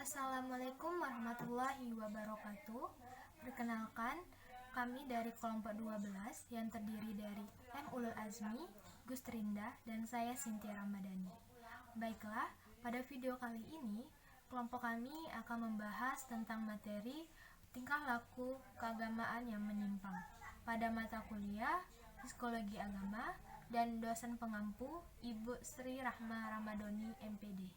Assalamualaikum warahmatullahi wabarakatuh. Perkenalkan, kami dari kelompok 12 yang terdiri dari M. Ulul Azmi, Gus Trinda, dan saya Cynthia Ramadhani. Baiklah, pada video kali ini, kelompok kami akan membahas tentang materi tingkah laku keagamaan yang menyimpang pada mata kuliah Psikologi Agama dan dosen pengampu Ibu Sri Rahma Ramadhani, MPD.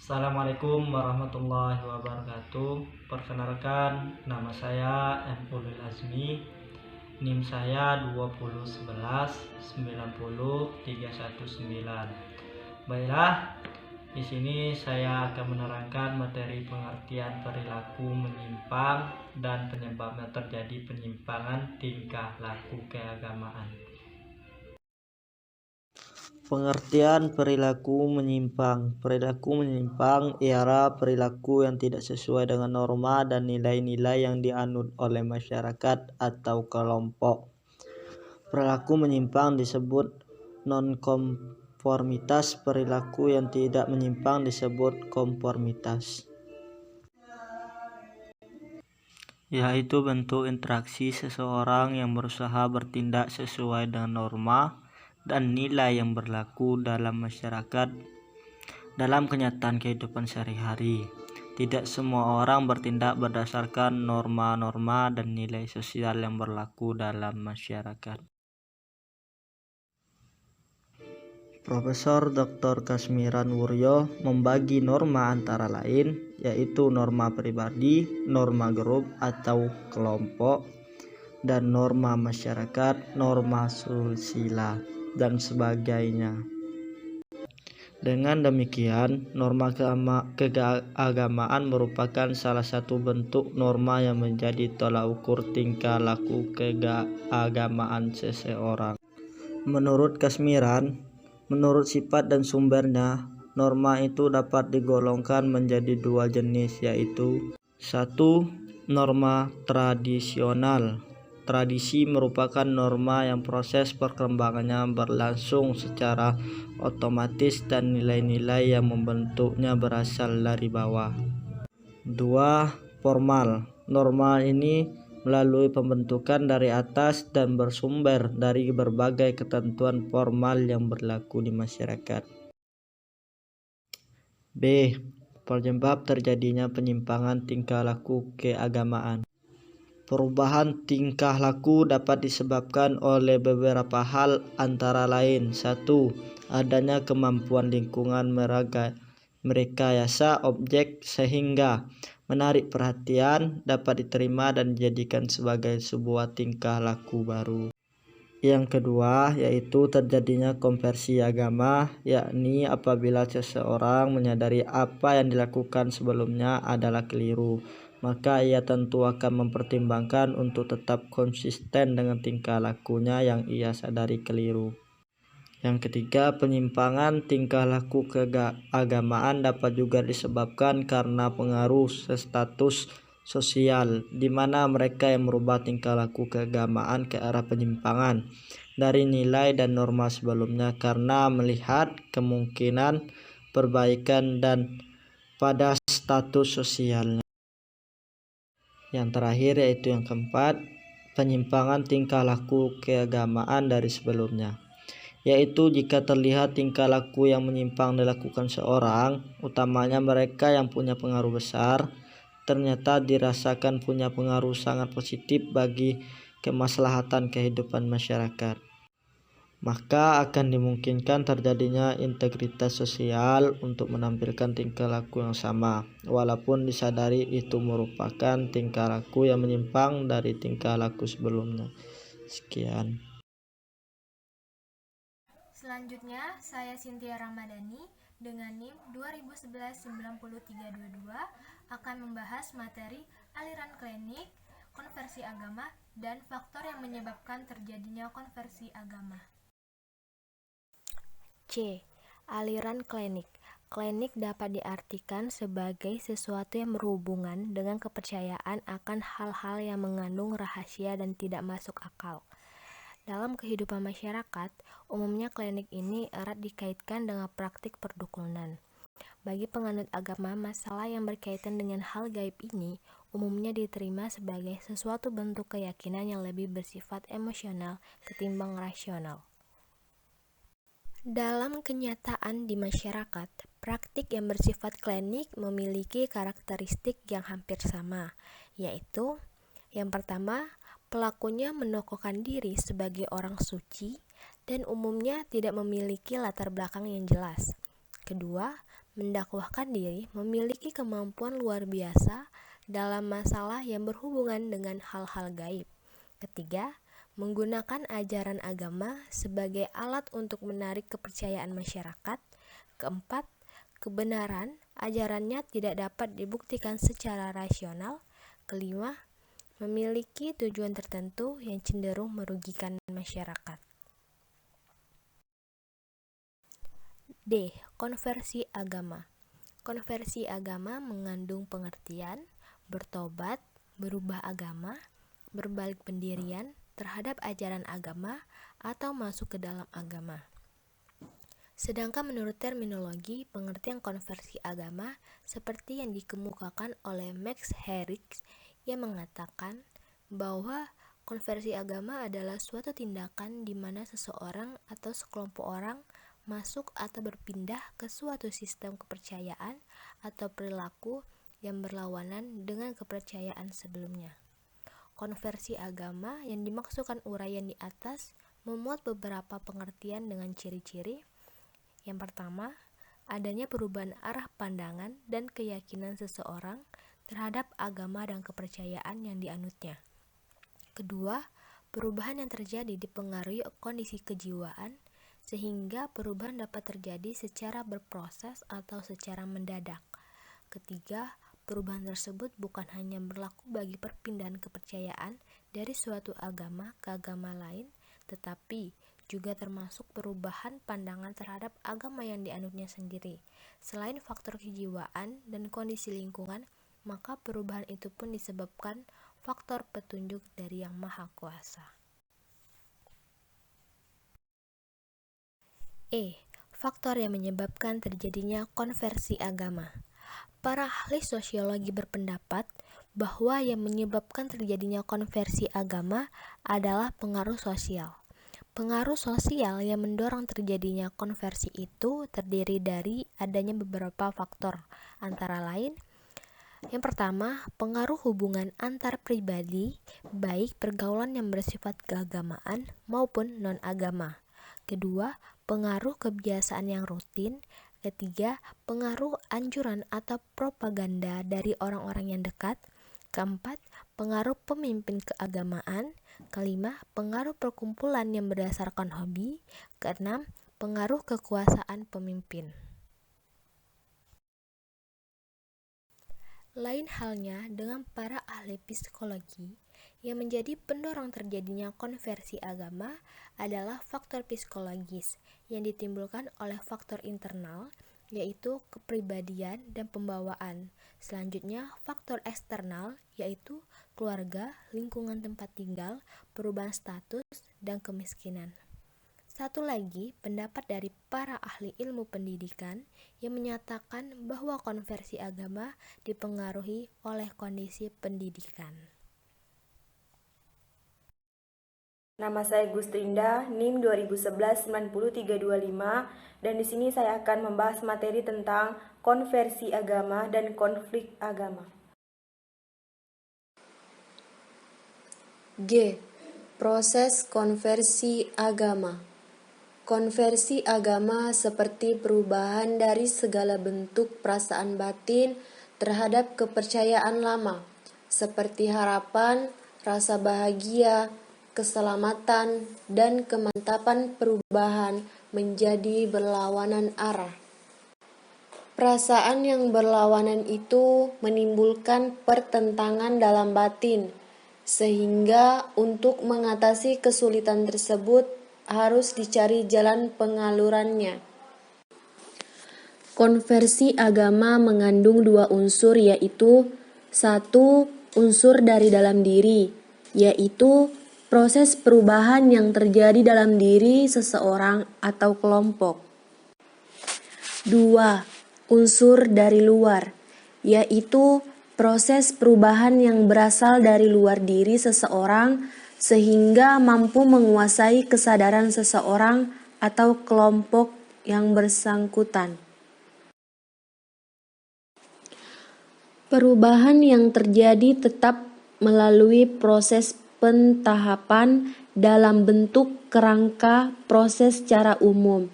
Assalamualaikum warahmatullahi wabarakatuh. Perkenalkan, nama saya M. Ulul Azmi. NIM saya 2011 90 319. Baiklah, di sini saya akan menerangkan materi pengertian perilaku menyimpang dan penyebabnya terjadi penyimpangan tingkah laku keagamaan. Pengertian perilaku menyimpang. Perilaku menyimpang ialah perilaku yang tidak sesuai dengan norma dan nilai-nilai yang dianut oleh masyarakat atau kelompok. Perilaku menyimpang disebut nonkonformitas. Perilaku yang tidak menyimpang disebut konformitas, yaitu bentuk interaksi seseorang yang berusaha bertindak sesuai dengan norma dan nilai yang berlaku dalam masyarakat dalam kenyataan kehidupan sehari-hari. Tidak semua orang bertindak berdasarkan norma-norma dan nilai sosial yang berlaku dalam masyarakat. Profesor Dr. Kasmiran Wuryo membagi norma antara lain, yaitu norma pribadi, norma grup atau kelompok, dan norma masyarakat, norma susila, dan sebagainya. Dengan demikian, norma keagamaan merupakan salah satu bentuk norma yang menjadi tolak ukur tingkah laku keagamaan seseorang. Menurut Kasmiran, menurut sifat dan sumbernya, norma itu dapat digolongkan menjadi dua jenis, yaitu 1. Norma tradisional. Tradisi merupakan norma yang proses perkembangannya berlangsung secara otomatis dan nilai-nilai yang membentuknya berasal dari bawah. 2. Formal. Norma ini melalui pembentukan dari atas dan bersumber dari berbagai ketentuan formal yang berlaku di masyarakat. B. Penyebab terjadinya penyimpangan tingkah laku keagamaan. Perubahan tingkah laku dapat disebabkan oleh beberapa hal, antara lain 1. Adanya kemampuan lingkungan merekayasa objek sehingga menarik perhatian, dapat diterima dan dijadikan sebagai sebuah tingkah laku baru. Yang kedua, yaitu terjadinya konversi agama, yakni apabila seseorang menyadari apa yang dilakukan sebelumnya adalah keliru, maka ia tentu akan mempertimbangkan untuk tetap konsisten dengan tingkah lakunya yang ia sadari keliru. Yang ketiga, penyimpangan tingkah laku keagamaan dapat juga disebabkan karena pengaruh status sosial, di mana mereka yang merubah tingkah laku keagamaan ke arah penyimpangan dari nilai dan norma sebelumnya karena melihat kemungkinan perbaikan dan pada status sosialnya. Yang terakhir, yaitu yang keempat, penyimpangan tingkah laku keagamaan dari sebelumnya, yaitu jika terlihat tingkah laku yang menyimpang dilakukan seorang, utamanya mereka yang punya pengaruh besar, ternyata dirasakan punya pengaruh sangat positif bagi kemaslahatan kehidupan masyarakat, maka akan dimungkinkan terjadinya integritas sosial untuk menampilkan tingkah laku yang sama, walaupun disadari itu merupakan tingkah laku yang menyimpang dari tingkah laku sebelumnya. Sekian. Selanjutnya, saya Cynthia Ramadhani dengan NIM 2011-9322 akan membahas materi aliran klinik, konversi agama, dan faktor yang menyebabkan terjadinya konversi agama. C. Aliran klinik. Klinik dapat diartikan sebagai sesuatu yang berhubungan dengan kepercayaan akan hal-hal yang mengandung rahasia dan tidak masuk akal. Dalam kehidupan masyarakat, umumnya klinik ini erat dikaitkan dengan praktik perdukunan. Bagi penganut agama, masalah yang berkaitan dengan hal gaib ini umumnya diterima sebagai sesuatu bentuk keyakinan yang lebih bersifat emosional ketimbang rasional. Dalam kenyataan di masyarakat, praktik yang bersifat klinik memiliki karakteristik yang hampir sama, yaitu yang pertama, pelakunya menokohkan diri sebagai orang suci dan umumnya tidak memiliki latar belakang yang jelas. Kedua, mendakwahkan diri memiliki kemampuan luar biasa dalam masalah yang berhubungan dengan hal-hal gaib. Ketiga, menggunakan ajaran agama sebagai alat untuk menarik kepercayaan masyarakat. Keempat, kebenaran ajarannya tidak dapat dibuktikan secara rasional. Kelima, memiliki tujuan tertentu yang cenderung merugikan masyarakat. D. Konversi agama. Konversi agama mengandung pengertian bertobat, berubah agama, berbalik pendirian terhadap ajaran agama, atau masuk ke dalam agama. Sedangkan menurut terminologi, pengertian konversi agama seperti yang dikemukakan oleh Max Herricks yang mengatakan bahwa konversi agama adalah suatu tindakan di mana seseorang atau sekelompok orang masuk atau berpindah ke suatu sistem kepercayaan atau perilaku yang berlawanan dengan kepercayaan sebelumnya. Konversi agama yang dimaksudkan uraian di atas memuat beberapa pengertian dengan ciri-ciri. Yang pertama, adanya perubahan arah pandangan dan keyakinan seseorang terhadap agama dan kepercayaan yang dianutnya. Kedua, perubahan yang terjadi dipengaruhi kondisi kejiwaan, sehingga perubahan dapat terjadi secara berproses atau secara mendadak. Ketiga, perubahan tersebut bukan hanya berlaku bagi perpindahan kepercayaan dari suatu agama ke agama lain, tetapi juga termasuk perubahan pandangan terhadap agama yang dianutnya sendiri. Selain faktor kejiwaan dan kondisi lingkungan, maka perubahan itu pun disebabkan faktor petunjuk dari Yang Maha Kuasa. Faktor yang menyebabkan terjadinya konversi agama. Para ahli sosiologi berpendapat bahwa yang menyebabkan terjadinya konversi agama adalah pengaruh sosial. Pengaruh sosial yang mendorong terjadinya konversi itu terdiri dari adanya beberapa faktor, antara lain: yang pertama, pengaruh hubungan antar pribadi, baik pergaulan yang bersifat keagamaan maupun non-agama. Kedua, pengaruh kebiasaan yang rutin. Ketiga, pengaruh anjuran atau propaganda dari orang-orang yang dekat. Keempat, pengaruh pemimpin keagamaan. Kelima, pengaruh perkumpulan yang berdasarkan hobi. Keenam, pengaruh kekuasaan pemimpin. Lain halnya dengan para ahli psikologi, yang menjadi pendorong terjadinya konversi agama adalah faktor psikologis yang ditimbulkan oleh faktor internal, yaitu kepribadian dan pembawaan. Selanjutnya, faktor eksternal, yaitu keluarga, lingkungan tempat tinggal, perubahan status, dan kemiskinan. Satu lagi, pendapat dari para ahli ilmu pendidikan yang menyatakan bahwa konversi agama dipengaruhi oleh kondisi pendidikan. Nama saya Gustrinda, NIM 2011-90325, dan di sini saya akan membahas materi tentang konversi agama dan konflik agama. G. Proses konversi agama. Konversi agama seperti perubahan dari segala bentuk perasaan batin terhadap kepercayaan lama, seperti harapan, rasa bahagia, keselamatan, dan kemantapan perubahan menjadi berlawanan arah. Perasaan yang berlawanan itu menimbulkan pertentangan dalam batin, sehingga untuk mengatasi kesulitan tersebut harus dicari jalan pengalurannya. Konversi agama mengandung dua unsur, yaitu: satu, unsur dari dalam diri, yaitu proses perubahan yang terjadi dalam diri seseorang atau kelompok. 2. unsur dari luar, yaitu proses perubahan yang berasal dari luar diri seseorang sehingga mampu menguasai kesadaran seseorang atau kelompok yang bersangkutan. Perubahan yang terjadi tetap melalui proses pentahapan dalam bentuk kerangka proses secara umum.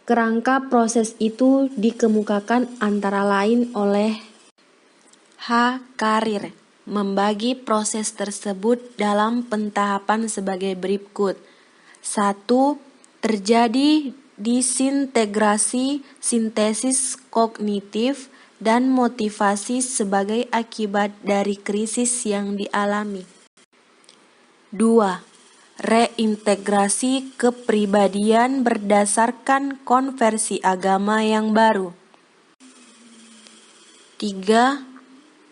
Kerangka proses itu dikemukakan antara lain oleh H. Karir, membagi proses tersebut dalam pentahapan sebagai berikut. 1. Terjadi disintegrasi sintesis kognitif dan motivasi sebagai akibat dari krisis yang dialami. 2. Reintegrasi kepribadian berdasarkan konversi agama yang baru. 3.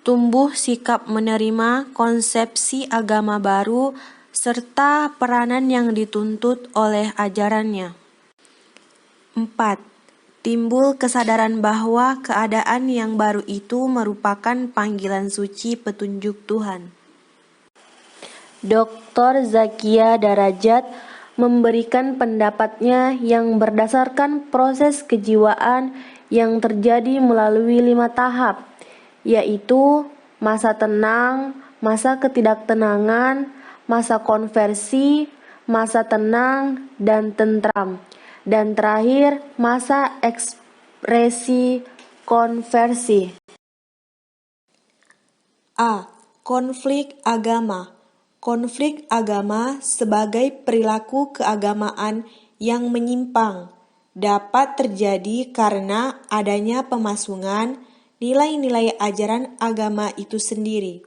Tumbuh sikap menerima konsepsi agama baru serta peranan yang dituntut oleh ajarannya. 4. Timbul kesadaran bahwa keadaan yang baru itu merupakan panggilan suci petunjuk Tuhan. Dr. Zakia Darajat memberikan pendapatnya yang berdasarkan proses kejiwaan yang terjadi melalui 5 tahap, yaitu masa tenang, masa ketidaktenangan, masa konversi, masa tenang dan tentram, dan terakhir masa ekspresi konversi. A. Konflik agama. Konflik agama sebagai perilaku keagamaan yang menyimpang dapat terjadi karena adanya pemasungan nilai-nilai ajaran agama itu sendiri.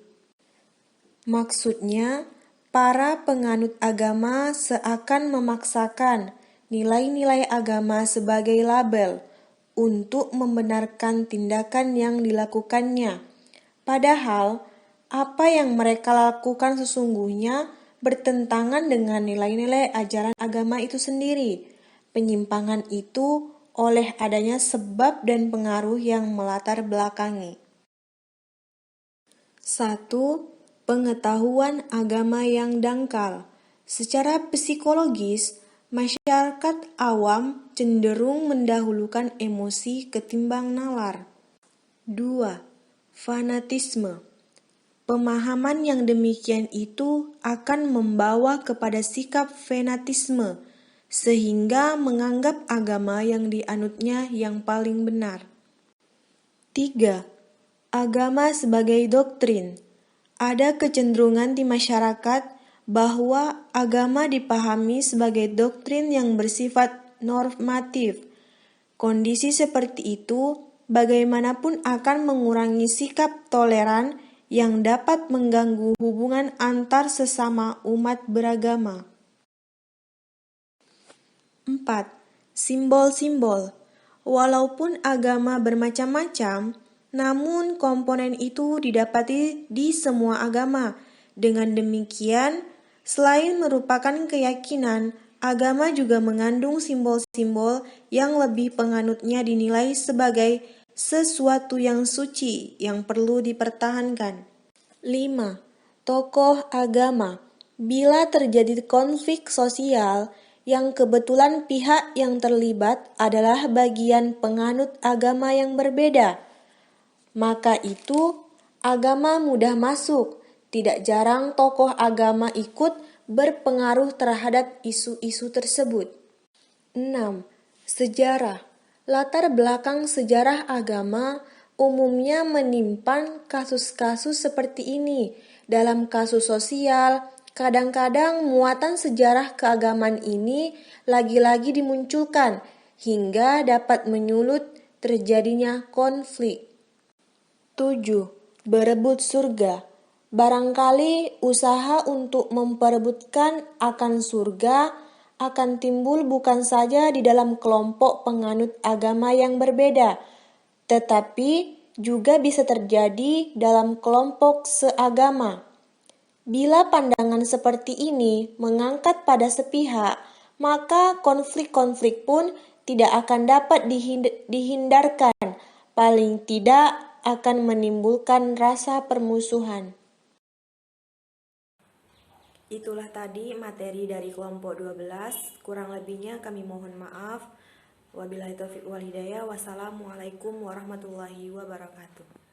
Maksudnya, para penganut agama seakan memaksakan nilai-nilai agama sebagai label untuk membenarkan tindakan yang dilakukannya. Padahal, apa yang mereka lakukan sesungguhnya bertentangan dengan nilai-nilai ajaran agama itu sendiri. Penyimpangan itu oleh adanya sebab dan pengaruh yang melatar belakangi. 1. Pengetahuan agama yang dangkal. Secara psikologis, masyarakat awam cenderung mendahulukan emosi ketimbang nalar. 2. Fanatisme. Pemahaman yang demikian itu akan membawa kepada sikap fanatisme, sehingga menganggap agama yang dianutnya yang paling benar. 3. Agama sebagai doktrin. Ada kecenderungan di masyarakat bahwa agama dipahami sebagai doktrin yang bersifat normatif. Kondisi seperti itu bagaimanapun akan mengurangi sikap toleran yang dapat mengganggu hubungan antar sesama umat beragama. 4. Simbol-simbol. Walaupun agama bermacam-macam, namun komponen itu didapati di semua agama. Dengan demikian, selain merupakan keyakinan, agama juga mengandung simbol-simbol yang lebih penganutnya dinilai sebagai sesuatu yang suci yang perlu dipertahankan. 5. Tokoh agama. Bila terjadi konflik sosial yang kebetulan pihak yang terlibat adalah bagian penganut agama yang berbeda, maka itu agama mudah masuk. Tidak jarang tokoh agama ikut berpengaruh terhadap isu-isu tersebut. 6. Sejarah. Latar belakang sejarah agama umumnya menyimpan kasus-kasus seperti ini. Dalam kasus sosial, kadang-kadang muatan sejarah keagamaan ini lagi-lagi dimunculkan hingga dapat menyulut terjadinya konflik. 7. Berebut surga. Barangkali usaha untuk memperebutkan akan surga akan timbul bukan saja di dalam kelompok penganut agama yang berbeda, tetapi juga bisa terjadi dalam kelompok seagama. Bila pandangan seperti ini mengangkat pada sepihak, maka konflik-konflik pun tidak akan dapat dihindarkan. paling tidak akan menimbulkan rasa permusuhan. Itulah tadi materi dari kelompok 12, kurang lebihnya kami mohon maaf. Wabillahi taufiq wal hidayah. Wassalamualaikum warahmatullahi wabarakatuh.